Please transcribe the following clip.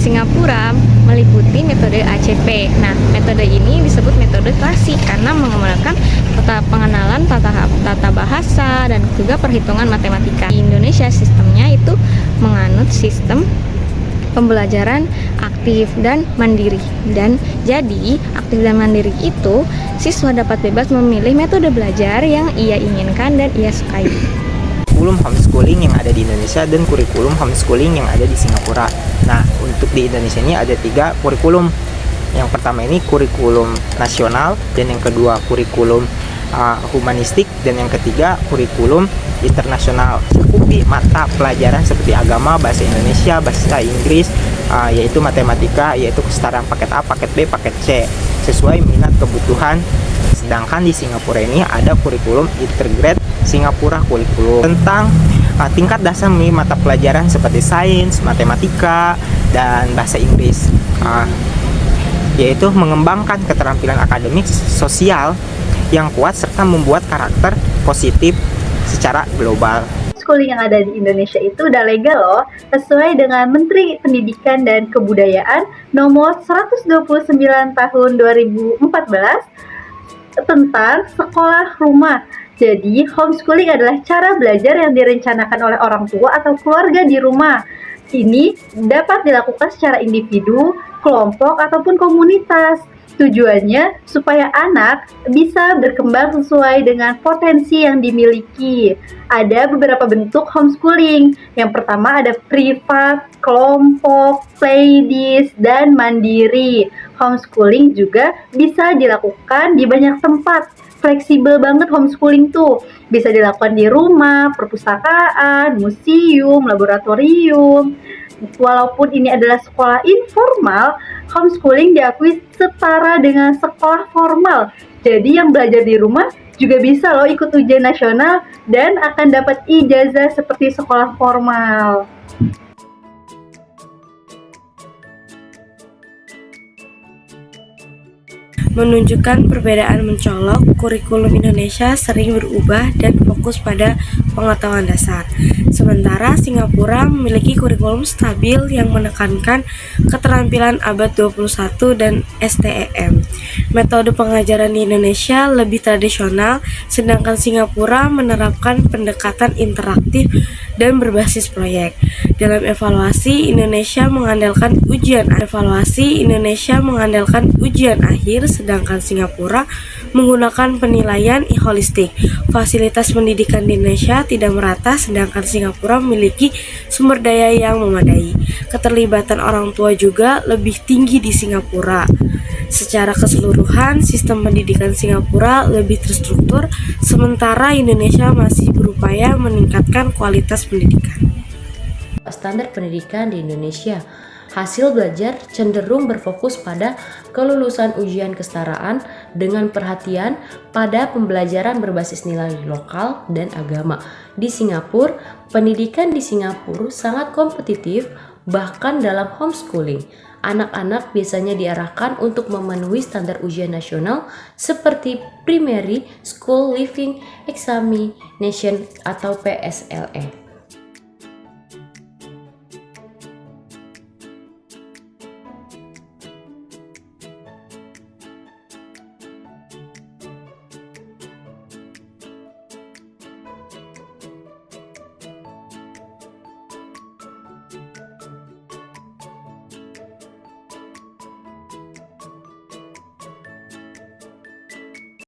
Singapura meliputi metode ACP. Nah, metode ini disebut metode klasik karena menggunakan pengenalan tata bahasa dan juga perhitungan matematika. Di Indonesia sistemnya itu menganut sistem pembelajaran aktif dan mandiri. Dan jadi, aktif dan mandiri itu siswa dapat bebas memilih metode belajar yang ia inginkan dan ia sukai. Kurikulum homeschooling yang ada di Indonesia dan kurikulum homeschooling yang ada di Singapura. Nah, untuk di Indonesia ini ada 3 kurikulum. Yang pertama ini kurikulum nasional, dan yang kedua kurikulum humanistik, dan yang ketiga kurikulum internasional. Mencakupi mata pelajaran seperti agama, bahasa Indonesia, bahasa Inggris, yaitu matematika, yaitu kesetaraan paket A, paket B, paket C, sesuai minat kebutuhan. Sedangkan di Singapura ini ada kurikulum integrated Singapura kurikulum tentang tingkat dasar mata pelajaran seperti sains, matematika, dan bahasa Inggris, yaitu mengembangkan keterampilan akademik sosial yang kuat serta membuat karakter positif secara global. Schooling yang ada di Indonesia itu udah legal loh, sesuai dengan Menteri Pendidikan dan Kebudayaan nomor 129 tahun 2014 tentang sekolah rumah. Jadi, homeschooling adalah cara belajar yang direncanakan oleh orang tua atau keluarga di rumah. Ini dapat dilakukan secara individu, kelompok, ataupun komunitas. Tujuannya supaya anak bisa berkembang sesuai dengan potensi yang dimiliki. Ada beberapa bentuk homeschooling. Yang pertama ada privat, kelompok, playlist, dan mandiri. Homeschooling juga bisa dilakukan di banyak tempat. Fleksibel banget homeschooling tuh. Bisa dilakukan di rumah, perpustakaan, museum, laboratorium. Walaupun ini adalah sekolah informal, homeschooling diakui setara dengan sekolah formal. Jadi yang belajar di rumah juga bisa loh ikut ujian nasional dan akan dapat ijazah seperti sekolah formal. Menunjukkan perbedaan mencolok, kurikulum Indonesia sering berubah dan fokus pada pengetahuan dasar. Sementara Singapura memiliki kurikulum stabil yang menekankan keterampilan abad 21 dan STEM. Metode pengajaran di Indonesia lebih tradisional, sedangkan Singapura menerapkan pendekatan interaktif dan berbasis proyek. Dalam evaluasi, Indonesia mengandalkan ujian akhir, sedangkan Singapura menggunakan penilaian holistik. Fasilitas pendidikan di Indonesia tidak merata, sedangkan Singapura memiliki sumber daya yang memadai. Keterlibatan orang tua juga lebih tinggi di Singapura. Secara keseluruhan, sistem pendidikan Singapura lebih terstruktur, sementara Indonesia masih berupaya meningkatkan kualitas pendidikan. Standar pendidikan di Indonesia, hasil belajar cenderung berfokus pada kelulusan ujian kesetaraan dengan perhatian pada pembelajaran berbasis nilai lokal dan agama. Di Singapura, pendidikan di Singapura sangat kompetitif, bahkan dalam homeschooling. Anak-anak biasanya diarahkan untuk memenuhi standar ujian nasional seperti Primary School Leaving Examination atau PSLE.